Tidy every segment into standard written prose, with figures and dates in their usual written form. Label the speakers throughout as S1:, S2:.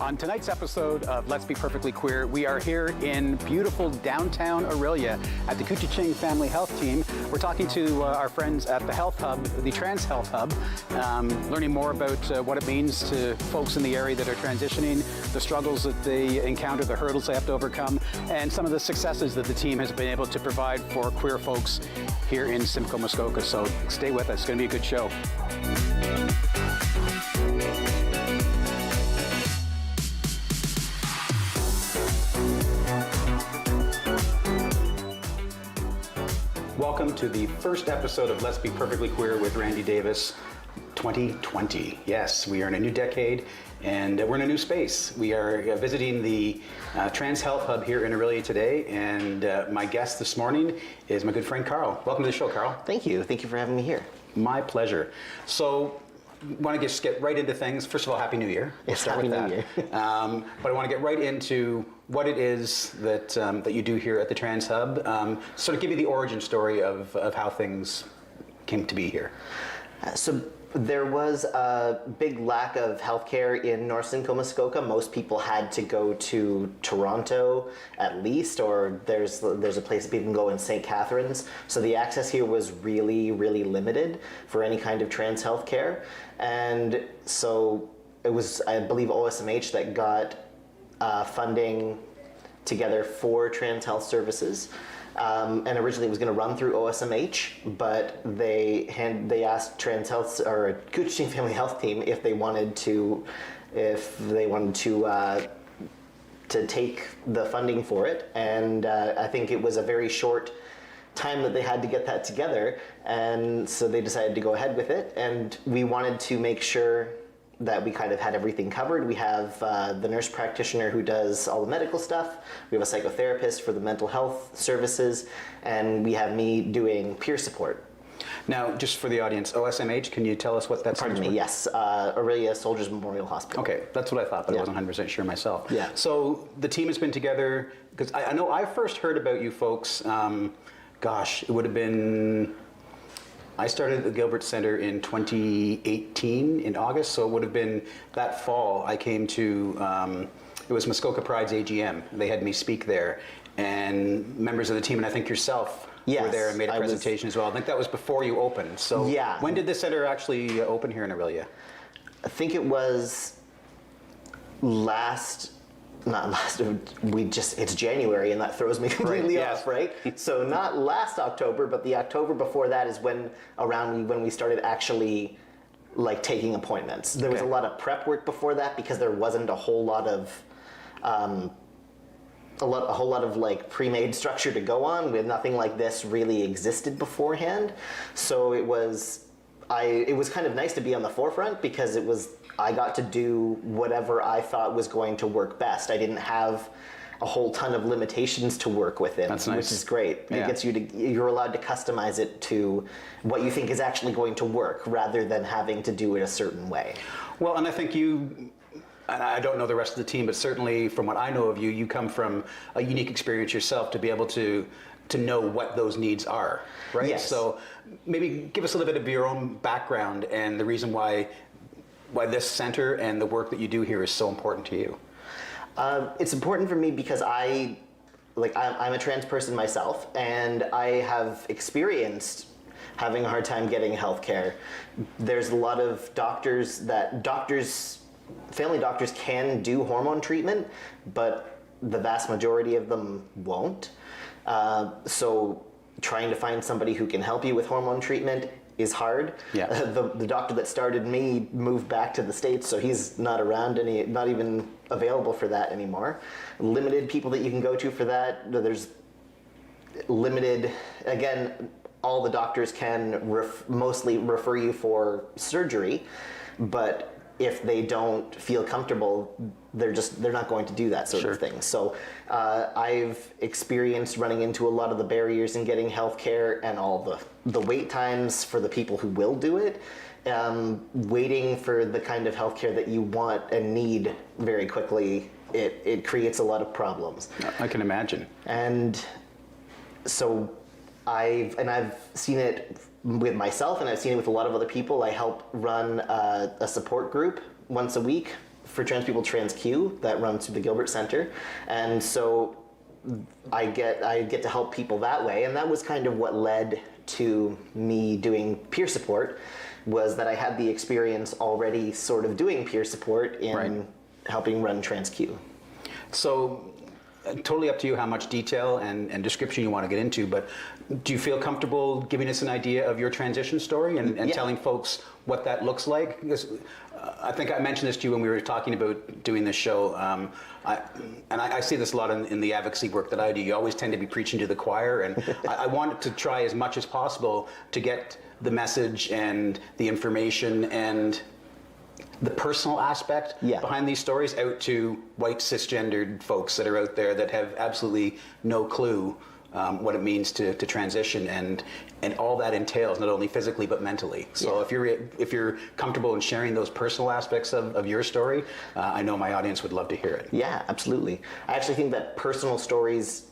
S1: On tonight's episode of Let's Be Perfectly Queer, we are here in beautiful downtown Orillia at the Kuchiching Family Health Team. We're talking to our friends at the Health Hub, the Trans Health Hub, learning more about what it means to folks in the area that are transitioning, the struggles that they encounter, the hurdles they have to overcome, and some of the successes that the team has been able to provide for queer folks here in Simcoe, Muskoka. So stay with us, it's going to be a good show. Welcome to the first episode of Let's Be Perfectly Queer with Randy Davis 2020. Yes, we are in a new decade and we're in a new space. We are visiting the Trans Health Hub here in Orillia today, and my guest this morning is my good friend Carl. Welcome to the show, Carl.
S2: Thank you. Thank you for having me here.
S1: My pleasure. So, want to just get right into things. First of all, Happy New Year.
S2: We'll start with that.
S1: But I want to get right into what it is that that you do here at the Trans Hub. Sort of give you the origin story of how things came to be here.
S2: So there was a big lack of healthcare in North Simcoe, Muskoka. Most people had to go to Toronto at least, or there's a place that people can go in St. Catharines. So the access here was really, really limited for any kind of trans healthcare. And so it was, I believe, OSMH that got funding together for trans health services. And originally it was going to run through OSMH, but they asked Trans Health or Kuchiching Family Health Team if they wanted to take the funding for it, and I think it was a very short time that they had to get that together, and so they decided to go ahead with it. And we wanted to make sure that we kind of had everything covered. We have the nurse practitioner who does all the medical stuff. We have a psychotherapist for the mental health services, and we have me doing peer support.
S1: Now, just for the audience, OSMH, can you tell us what that stands for?
S2: Pardon me, yes. Orillia Soldiers Memorial Hospital.
S1: Okay, that's what I thought, but I wasn't 100% sure myself.
S2: Yeah.
S1: So the team has been together, because I know I first heard about you folks, gosh, it would have been, I started at the Gilbert Center in 2018 in August, so it would have been that fall I came to, it was Muskoka Pride's AGM. They had me speak there, and members of the team, and I think yourself, were there and made a presentation as well. I think that was before you opened. So
S2: yeah.
S1: When did the center actually open here in Orillia?
S2: I think it was it's January, and that throws me completely off, right? So not last October, but the October before that is when we started actually like taking appointments. There was a lot of prep work before that because there wasn't a whole lot of like pre-made structure to go on. With nothing like this really existed beforehand. So it was kind of nice to be on the forefront because I got to do whatever I thought was going to work best. I didn't have a whole ton of limitations to work within.
S1: That's nice.
S2: Which is great.
S1: Yeah.
S2: It gets you're allowed to customize it to what you think is actually going to work rather than having to do it a certain way.
S1: Well, and I think and I don't know the rest of the team, but certainly from what I know of you, you come from a unique experience yourself to be able to know what those needs are, right?
S2: Yes.
S1: So maybe give us a little bit of your own background and the reason why this center and the work that you do here is so important to you.
S2: It's important for me because I'm a trans person myself, and I have experienced having a hard time getting health care. There's a lot of family doctors can do hormone treatment, but the vast majority of them won't. So trying to find somebody who can help you with hormone treatment is hard.
S1: Yeah.
S2: The doctor that started me moved back to the States, so he's not around not even available for that anymore. Limited people that you can go to for that. There's limited, again, all the doctors can mostly refer you for surgery, but if they don't feel comfortable, they're not going to do that sort of thing. So I've experienced running into a lot of the barriers in getting healthcare and all the wait times for the people who will do it. Waiting for the kind of healthcare that you want and need very quickly, it creates a lot of problems.
S1: I can imagine.
S2: And so I've seen it with myself, and I've seen it with a lot of other people. I help run a support group once a week for trans people, TransQ, that runs through the Gilbert Center, and so I get to help people that way, and that was kind of what led to me doing peer support, was that I had the experience already sort of doing peer support in helping run TransQ.
S1: So, totally up to you how much detail and description you want to get into, but do you feel comfortable giving us an idea of your transition story and telling folks what that looks like? Because I think I mentioned this to you when we were talking about doing this show, I see this a lot in the advocacy work that I do. You always tend to be preaching to the choir, and I wanted to try as much as possible to get the message and the information and the personal aspect behind these stories out to white cisgendered folks that are out there that have absolutely no clue what it means to transition and all that entails, not only physically but mentally. So if you're comfortable in sharing those personal aspects of your story, I know my audience would love to hear it.
S2: Yeah, absolutely. I actually think that personal stories,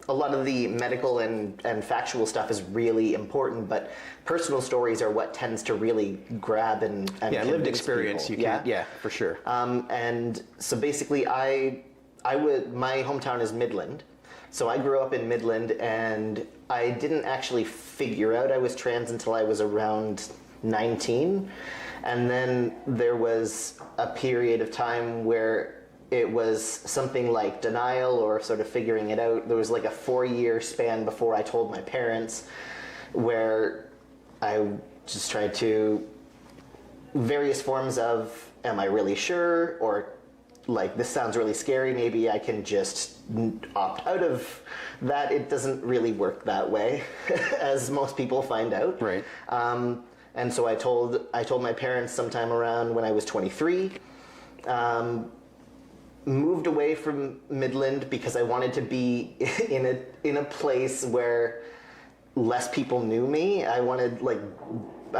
S2: a lot of the medical and factual stuff is really important, but personal stories are what tends to really grab and
S1: lived experience.
S2: People.
S1: You can't, for sure.
S2: And so basically, my hometown is Midland, so I grew up in Midland, and I didn't actually figure out I was trans until I was around 19, and then there was a period of time where it was something like denial or sort of figuring it out. There was like a 4-year span before I told my parents, where I just tried to, various forms of, am I really sure? Or like, this sounds really scary, maybe I can just opt out of that. It doesn't really work that way, as most people find out.
S1: Right.
S2: And so I told my parents sometime around when I was 23, moved away from Midland because I wanted to be in a place where less people knew me. I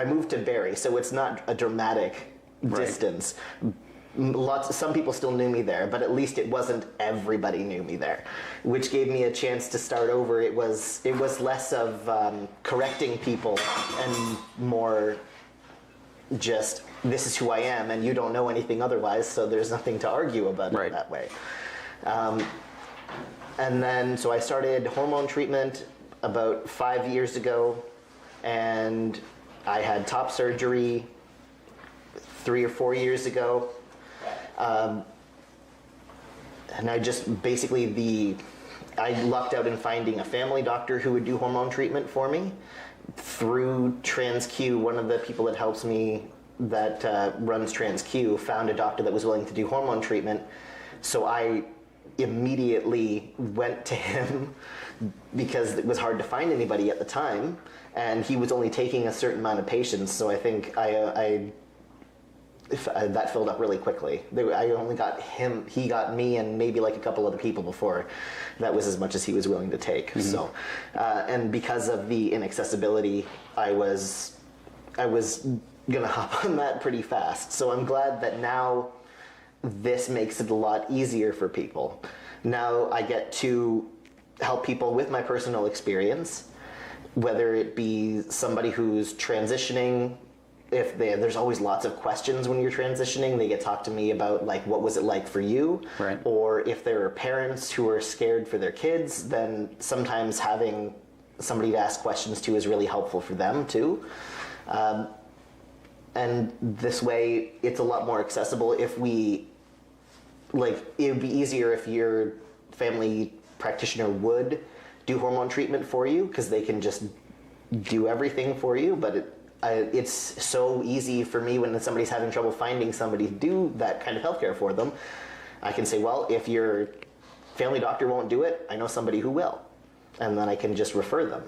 S2: moved to Barrie, so it's not a dramatic distance. Some people still knew me there, but at least it wasn't everybody knew me there, which gave me a chance to start over. It was less of correcting people and more just, this is who I am, and you don't know anything otherwise, so there's nothing to argue about it that way. And then, so I started hormone treatment about 5 years ago, and I had top surgery 3 or 4 years ago. And I just basically, I lucked out in finding a family doctor who would do hormone treatment for me. Through TransQ, one of the people that helps me that runs TransQ found a doctor that was willing to do hormone treatment. So I immediately went to him because it was hard to find anybody at the time, and he was only taking a certain amount of patients. So I think that filled up really quickly. I only got him, he got me, and maybe like a couple other people before. That was as much as he was willing to take. Mm-hmm. So, and because of the inaccessibility, I was gonna hop on that pretty fast. So I'm glad that now this makes it a lot easier for people. Now I get to help people with my personal experience, whether it be somebody who's transitioning. There's always lots of questions when you're transitioning. They get to talk to me about, like, what was it like for you?
S1: Right.
S2: Or if there are parents who are scared for their kids, then sometimes having somebody to ask questions to is really helpful for them too. And this way, it's a lot more accessible. It would be easier if your family practitioner would do hormone treatment for you, because they can just do everything for you, but it's so easy for me when somebody's having trouble finding somebody to do that kind of healthcare for them. I can say, well, if your family doctor won't do it, I know somebody who will. And then I can just refer them.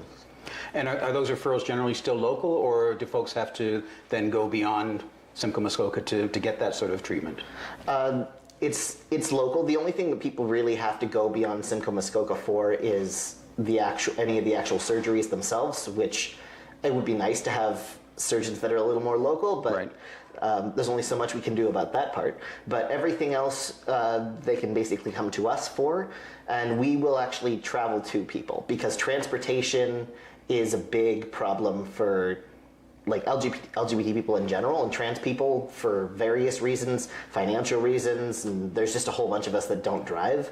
S1: And are those referrals generally still local, or do folks have to then go beyond Simcoe, Muskoka to get that sort of treatment?
S2: It's local. The only thing that people really have to go beyond Simcoe, Muskoka for is any of the actual surgeries themselves, which it would be nice to have surgeons that are a little more local, but there's only so much we can do about that part. But everything else, they can basically come to us for, and we will actually travel to people, because transportation is a big problem for like LGBT people in general and trans people for various reasons, financial reasons, and there's just a whole bunch of us that don't drive.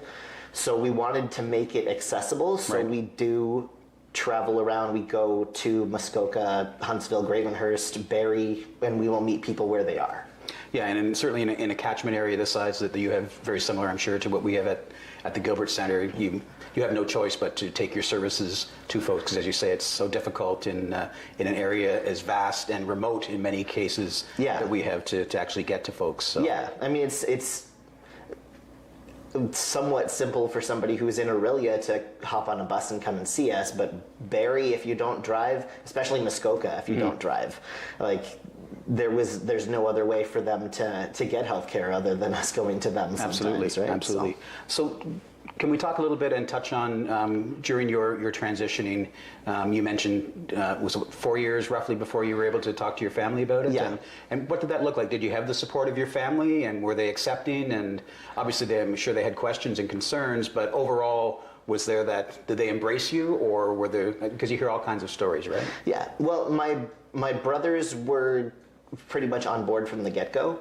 S2: So we wanted to make it accessible. So
S1: Right.
S2: we do travel around. We go to Muskoka, Huntsville, Gravenhurst, Barrie, and we will meet people where they are.
S1: Yeah, and certainly in a catchment area this size that you have, very similar, I'm sure, to what we have at the Gilbert Center. You have no choice but to take your services to folks, because as you say, it's so difficult in an area as vast and remote in many cases that we have to actually get to folks. So.
S2: Yeah, I mean, it's somewhat simple for somebody who's in Aurelia to hop on a bus and come and see us, but Barrie, if you don't drive, especially Muskoka, if you don't drive, like there's no other way for them to get healthcare other than us going to them sometimes, right?
S1: Absolutely. So can we talk a little bit and touch on during your transitioning? You mentioned was it 4 years roughly before you were able to talk to your family about it?
S2: Yeah.
S1: And what did that look like? Did you have the support of your family, and were they accepting? And obviously, I'm sure they had questions and concerns, but overall, was there did they embrace you, or were there, because you hear all kinds of stories, right?
S2: Yeah. Well, my brothers were pretty much on board from the get-go.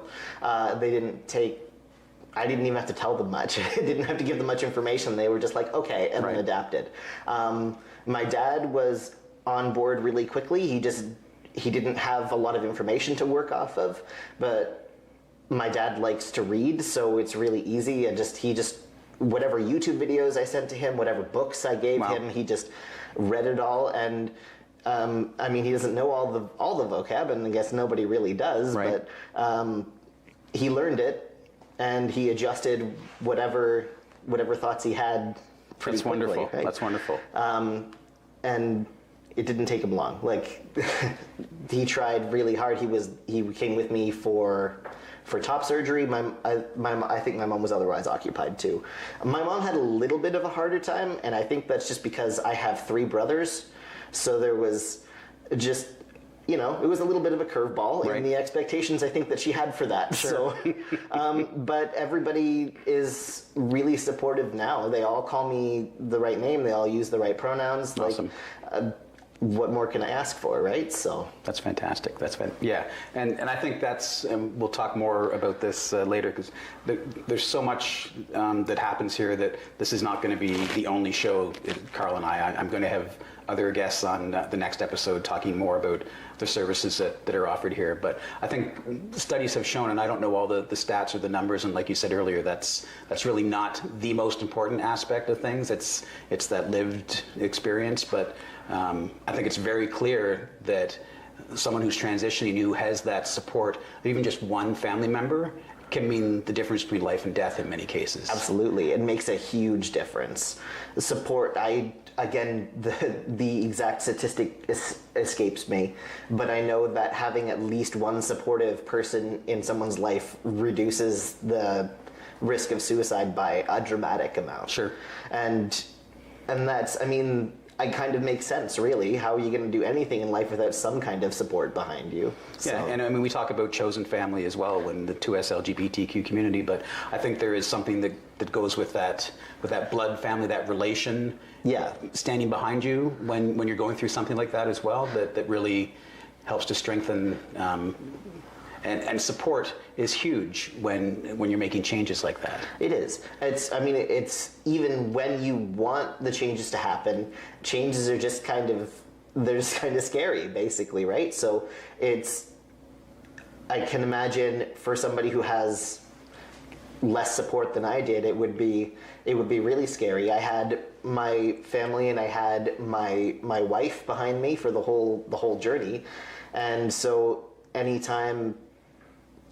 S2: I didn't even have to tell them much. I didn't have to give them much information. They were just like, okay, and then adapted. My dad was on board really quickly. He didn't have a lot of information to work off of, but my dad likes to read, so it's really easy. And he just whatever YouTube videos I sent to him, whatever books I gave him, he just read it all. And I mean, he doesn't know all the vocab, and I guess nobody really does. Right. But he learned it. And he adjusted whatever thoughts he had pretty
S1: That's
S2: quickly.
S1: Wonderful.
S2: Right?
S1: That's wonderful.
S2: And it didn't take him long. Like he tried really hard. He came with me for top surgery. I think my mom was otherwise occupied too. My mom had a little bit of a harder time, and I think that's just because I have 3 brothers. So there was just, it was a little bit of a curveball in the expectations I think that she had for that. Sure. So, but everybody is really supportive now. They all call me the right name. They all use the right pronouns.
S1: Awesome.
S2: Like, what more can I ask for, right? So
S1: that's fantastic. Yeah, and I think that's. We'll talk more about this later, because there's so much that happens here that this is not going to be the only show. Carl and I'm going to have other guests on the next episode talking more about the services that are offered here. But I think studies have shown, and I don't know all the stats or the numbers, and like you said earlier, that's really not the most important aspect of things. It's that lived experience. But I think it's very clear that someone who's transitioning, who has that support, even just one family member, can mean the difference between life and death in many cases.
S2: Absolutely. It makes a huge difference. The support, again, the exact statistic escapes me, but I know that having at least one supportive person in someone's life reduces the risk of suicide by a dramatic amount.
S1: Sure.
S2: And that's, it kind of makes sense, really. How are you going to do anything in life without some kind of support behind you?
S1: So. Yeah, and we talk about chosen family as well when the 2S LGBTQ community, but I think there is something that goes with that blood family, that relation, standing behind you when you're going through something like that as well, that really helps to strengthen. And support is huge when you're making changes like that.
S2: It is. It's even when you want the changes to happen, changes are just they're just kind of scary, basically, right? So I can imagine for somebody who has less support than I did, it would be really scary. I had my family and I had my wife behind me for the whole journey, and so anytime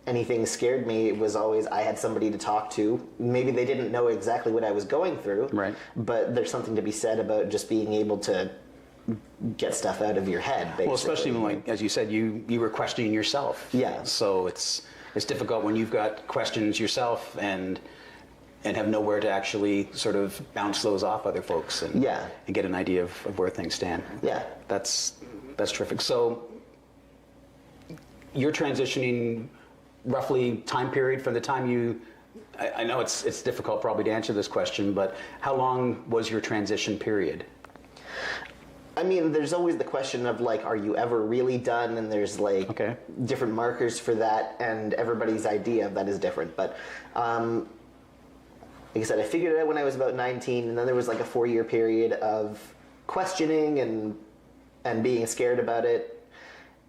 S2: anything scared me, it was always I had somebody to talk to. Maybe they didn't know exactly what I was going through,
S1: right? But
S2: there's something to be said about just being able to get stuff out of your head, basically.
S1: Well, especially when, like, as you said, you were questioning yourself.
S2: Yeah.
S1: So it's difficult when you've got questions yourself and have nowhere to actually sort of bounce those off other folks and get an idea of where things stand.
S2: Yeah.
S1: That's terrific. So you're transitioning roughly time period from the time I know it's difficult probably to answer this question, but how long was your transition period?
S2: I mean, there's always the question of like, are you ever really done? And there's like
S1: Okay.
S2: different markers for that, and everybody's idea of that is different. But like I said, I figured it out when I was about 19, and then there was like a 4-year period of questioning and being scared about it.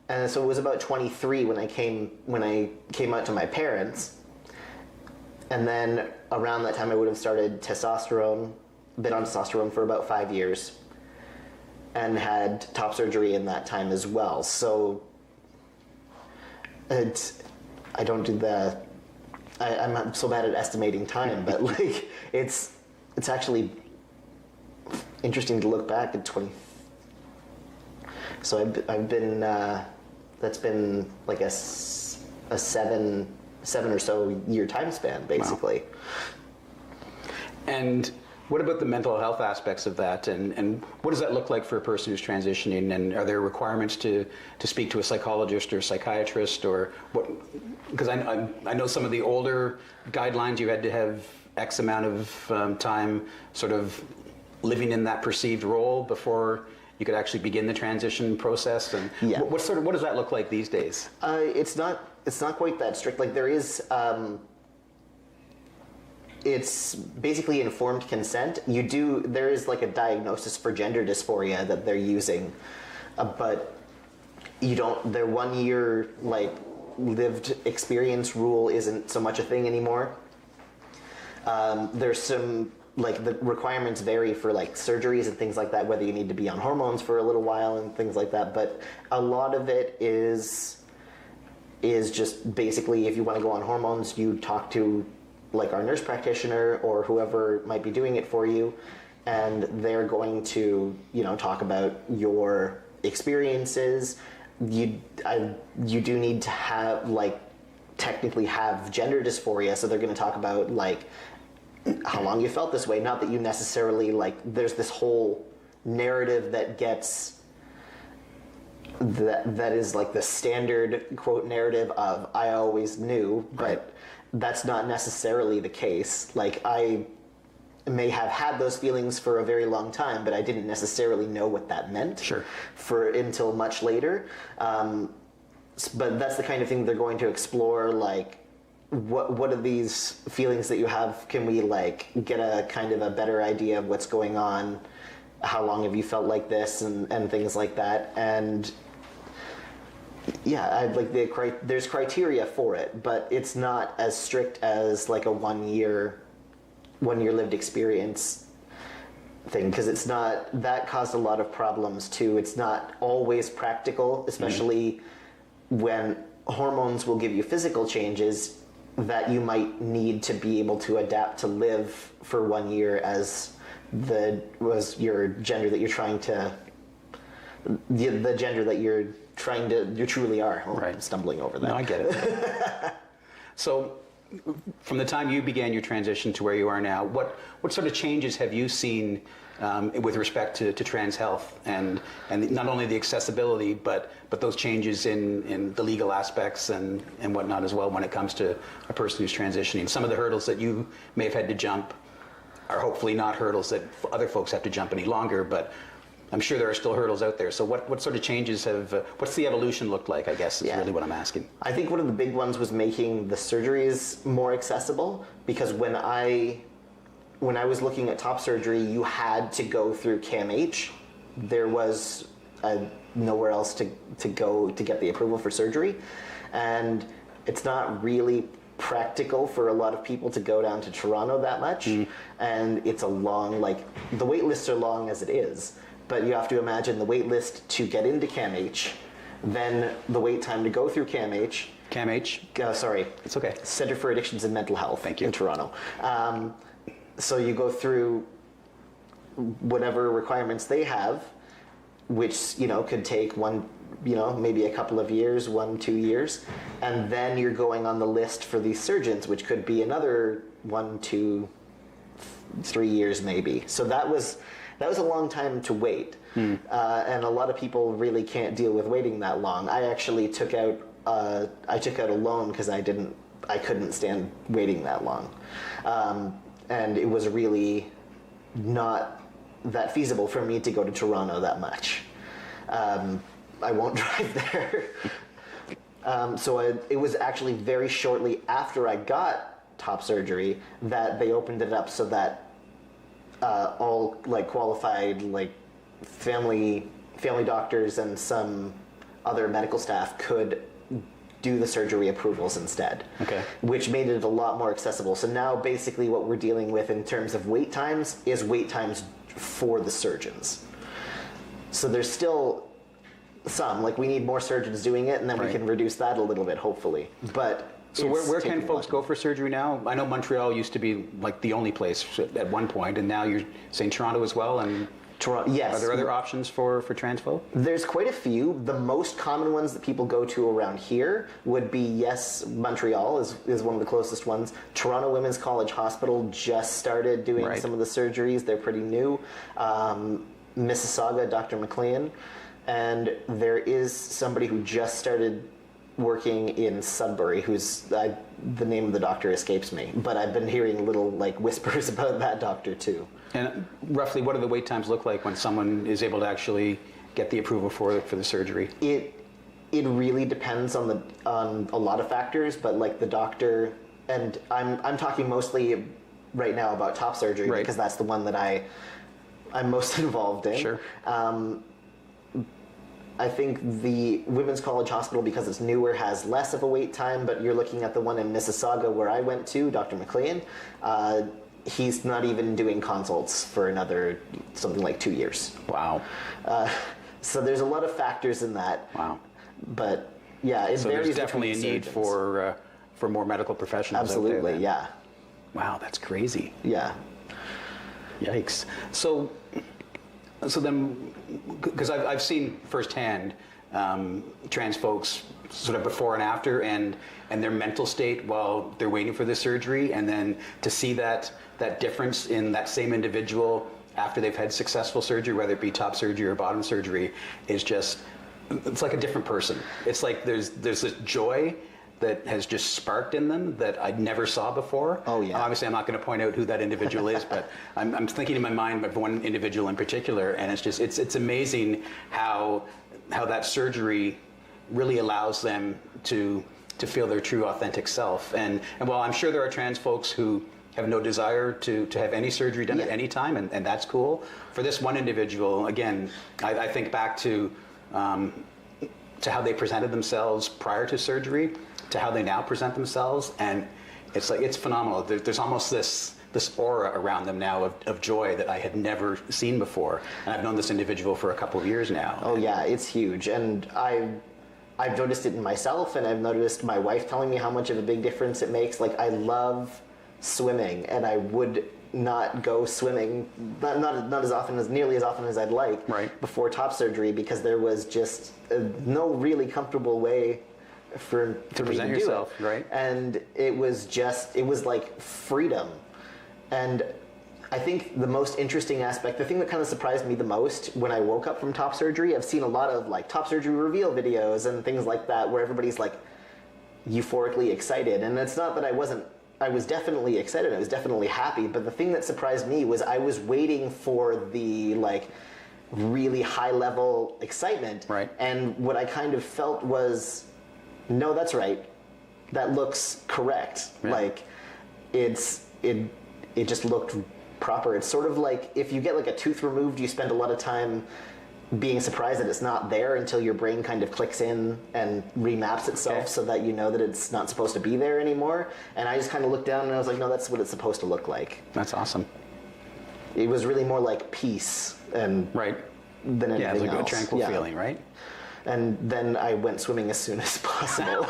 S2: And so it was about 23 when I came out to my parents. And then around that time I would have started testosterone, been on testosterone for about 5 years, and had top surgery in that time as well. So I don't do I'm so bad at estimating time, but like it's actually interesting to look back at 20. So I've been that's been like a 7 or so year time span, basically.
S1: Wow. And what about the mental health aspects of that, and what does that look like for a person who's transitioning, and are there requirements to speak to a psychologist or a psychiatrist, or what? Because I know some of the older guidelines, you had to have X amount of time sort of living in that perceived role before you could actually begin the transition process, and
S2: yeah.
S1: what does that look like these days?
S2: It's not quite that strict. Like there is, it's basically informed consent. There is like a diagnosis for gender dysphoria that they're using, but you don't. Their 1 year like lived experience rule isn't so much a thing anymore. There's some. Like the requirements vary for like surgeries and things like that, whether you need to be on hormones for a little while and things like that. But a lot of it is just basically, if you want to go on hormones, you talk to like our nurse practitioner or whoever might be doing it for you, and they're going to, talk about your experiences. You do need to have technically have gender dysphoria, so they're going to talk about like how long you felt this way. Not that you necessarily there's this whole narrative that gets that is like the standard quote narrative of I always knew, but that's not necessarily the case. Like I may have had those feelings for a very long time, but I didn't necessarily know what that meant until much later. But that's the kind of thing they're going to explore, like what are these feelings that you have? Can we get a kind of a better idea of what's going on? How long have you felt like this, and things like that? And yeah, there's criteria for it, but it's not as strict as like a 1 year lived experience thing, because it's not. That caused a lot of problems too. It's not always practical, especially when hormones will give you physical changes that you might need to be able to adapt to live for 1 year as was your gender that you're trying to the gender that you truly are. I'm stumbling over that.
S1: No, I get it. So from the time you began your transition to where you are now, what sort of changes have you seen with respect to trans health and not only the accessibility, but those changes in the legal aspects and whatnot as well when it comes to a person who's transitioning? Some of the hurdles that you may have had to jump are hopefully not hurdles that other folks have to jump any longer, but I'm sure there are still hurdles out there. So what sort of changes what's the evolution looked like, I guess, is really what I'm asking.
S2: I think one of the big ones was making the surgeries more accessible, because when I was looking at top surgery, you had to go through CAMH. There was nowhere else to go to get the approval for surgery. And it's not really practical for a lot of people to go down to Toronto that much. And it's a long, the wait lists are long as it is. But you have to imagine the wait list to get into CAMH, then the wait time to go through CAMH.
S1: CAMH?
S2: Sorry.
S1: It's okay.
S2: Center for Addictions and Mental Health.
S1: Thank you.
S2: In Toronto. So you go through whatever requirements they have, which, could take maybe a couple of years, 1-2 years. And then you're going on the list for these surgeons, which could be another 1, 2, 3 years maybe. So that was a long time to wait. And a lot of people really can't deal with waiting that long. I actually took out a loan because I couldn't stand waiting that long. And it was really not that feasible for me to go to Toronto that much. I won't drive there. It was actually very shortly after I got top surgery that they opened it up so that all like qualified like family doctors and some other medical staff could do the surgery approvals instead.
S1: Okay.
S2: Which made it a lot more accessible. So now basically what we're dealing with in terms of wait times is wait times for the surgeons. So there's still some, like we need more surgeons doing it, and then we can reduce that a little bit, hopefully. But
S1: so where can folks go for surgery now? I know Montreal used to be like the only place at one point, and now you're saying Toronto as well, and
S2: Toronto, yes.
S1: Are there other options for trans folk?
S2: There's quite a few. The most common ones that people go to around here would be, yes, Montreal is one of the closest ones. Toronto Women's College Hospital just started doing some of the surgeries. They're pretty new. Mississauga, Dr. McLean. And there is somebody who just started working in Sudbury, the name of the doctor escapes me, but I've been hearing little like whispers about that doctor too.
S1: And roughly, what do the wait times look like when someone is able to actually get the approval for the surgery?
S2: It really depends on a lot of factors, but like the doctor, and I'm talking mostly right now about top surgery because that's the one that I'm most involved in.
S1: Sure.
S2: I think the Women's College Hospital, because it's newer, has less of a wait time, but you're looking at the one in Mississauga where I went to, Dr. McLean. He's not even doing consults for another something like 2 years.
S1: Wow.
S2: So there's a lot of factors in that.
S1: Wow.
S2: But yeah, it varies.
S1: So there's definitely a need for more medical professionals.
S2: Absolutely,
S1: out there,
S2: yeah.
S1: Wow, that's crazy.
S2: Yeah.
S1: Yikes. So then, because I've seen firsthand trans folks sort of before and after, and their mental state while they're waiting for the surgery, and then to see that difference in that same individual after they've had successful surgery, whether it be top surgery or bottom surgery, is just, it's like a different person. It's like there's this joy that has just sparked in them that I never saw before.
S2: Oh yeah.
S1: Obviously, I'm not going to point out who that individual is, but I'm thinking in my mind of one individual in particular, and it's amazing how that surgery really allows them to feel their true, authentic self. And while I'm sure there are trans folks who have no desire to have any surgery done at any time, and that's cool. For this one individual, again, I think back to how they presented themselves prior to surgery, to how they now present themselves, and it's phenomenal. There's almost this aura around them now of joy that I had never seen before, and I've known this individual for a couple of years now.
S2: Oh yeah, it's huge, and I've noticed it in myself, and I've noticed my wife telling me how much of a big difference it makes. Like I love swimming, and I would not go swimming, not as often, nearly as often as I'd like before top surgery, because there was just no really comfortable way to
S1: present yourself, right?
S2: And it was like freedom. And I think the most interesting aspect, the thing that kind of surprised me the most when I woke up from top surgery, I've seen a lot of like top surgery reveal videos and things like that where everybody's like euphorically excited. And it's not that I was definitely excited, I was definitely happy, but the thing that surprised me was I was waiting for the like really high level excitement.
S1: Right.
S2: And what I kind of felt was, no, that's right. That looks correct.
S1: Yeah.
S2: Like it just looked proper. It's sort of like if you get like a tooth removed, you spend a lot of time being surprised that it's not there until your brain kind of clicks in and remaps itself so that you know that it's not supposed to be there anymore. And I just kind of looked down and I was like, no, that's what it's supposed to look like.
S1: That's awesome.
S2: It was really more like peace than anything else.
S1: Yeah, it's like a tranquil feeling, right?
S2: And then I went swimming as soon as possible.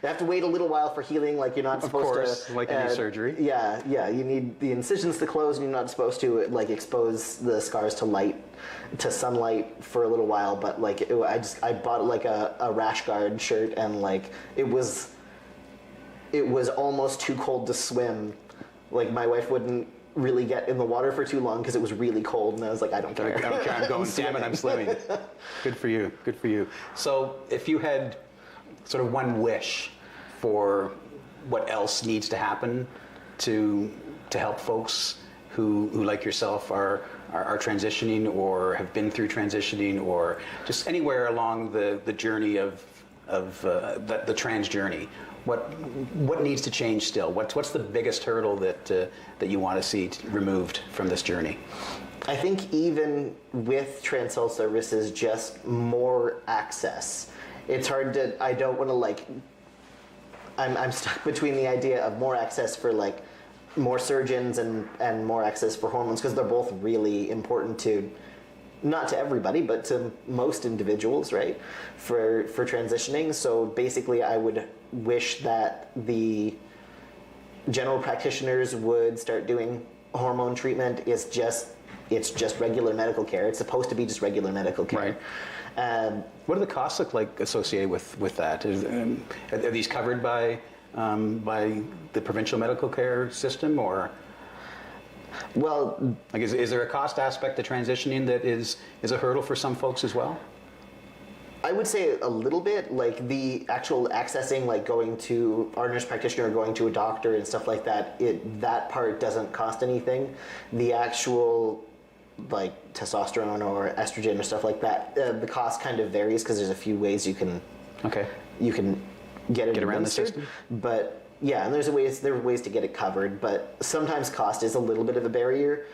S2: You have to wait a little while for healing, like you're not supposed to.
S1: Like any surgery.
S2: Yeah, you need the incisions to close, and you're not supposed to like expose the scars to sunlight for a little while. But like I bought like a rash guard shirt, and like it was almost too cold to swim. Like my wife wouldn't really get in the water for too long because it was really cold, and I was like, I don't care.
S1: I'm going, damn it, I'm swimming. Good for you. So if you had sort of one wish for what else needs to happen to help folks who like yourself are are transitioning or have been through transitioning, or just anywhere along the journey of the trans journey. What needs to change still? What's the biggest hurdle that you want to see removed from this journey?
S2: I think even with trans health services, just more access. It's hard to, I don't want to like, I'm stuck between the idea of more access for like more surgeons and more access for hormones, because they're both really important to, not to everybody, but to most individuals, right, for transitioning. So basically I would wish that the general practitioners would start doing hormone treatment. It's just regular medical care. It's supposed to be just regular medical care.
S1: Right. What do the costs look like associated with that? Are these covered by the provincial medical care system, or?
S2: Well,
S1: like, is there a cost aspect to transitioning that is a hurdle for some folks as well?
S2: I would say a little bit, like the actual accessing, like going to our nurse practitioner or going to a doctor and stuff like that, that part doesn't cost anything. The actual like testosterone or estrogen or stuff like that, the cost kind of varies because there's a few ways you can get it
S1: around the system.
S2: But yeah, and there are ways to get it covered, but sometimes cost is a little bit of a barrier.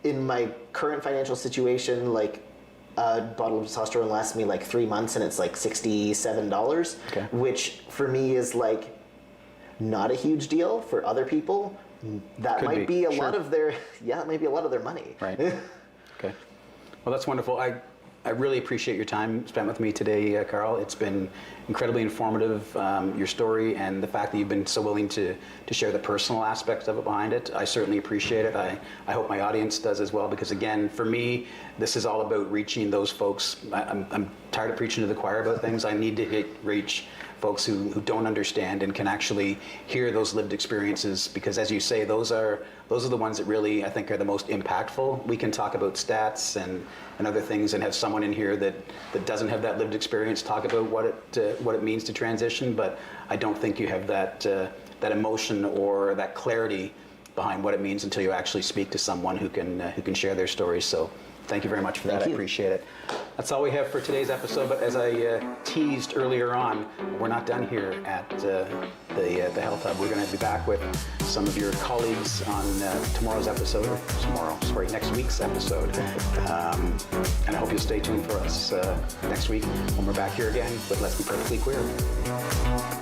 S2: In my current financial situation, like a bottle of testosterone lasts me like 3 months and it's like $67, which for me is like not a huge deal. For other people, that might be a lot of their, it might be a lot of their money.
S1: Right. Okay. Well, that's wonderful. I really appreciate your time spent with me today, Carl. It's been incredibly informative, your story, and the fact that you've been so willing to share the personal aspects of it behind it. I certainly appreciate it. I hope my audience does as well, because again, for me, this is all about reaching those folks. I'm tired of preaching to the choir about things. I need to reach folks who don't understand and can actually hear those lived experiences, because as you say, those are the ones that really, I think, are the most impactful. We can talk about stats and other things and have someone in here that doesn't have that lived experience talk about what it means to transition, but I don't think you have that emotion or that clarity behind what it means until you actually speak to someone who can share their stories. So thank you very much for that. I appreciate it. That's all we have for today's episode, but as I teased earlier on, we're not done here at the Health Hub. We're going to be back with some of your colleagues on next week's episode. And I hope you'll stay tuned for us next week when we're back here again with Let's Be Perfectly Queer.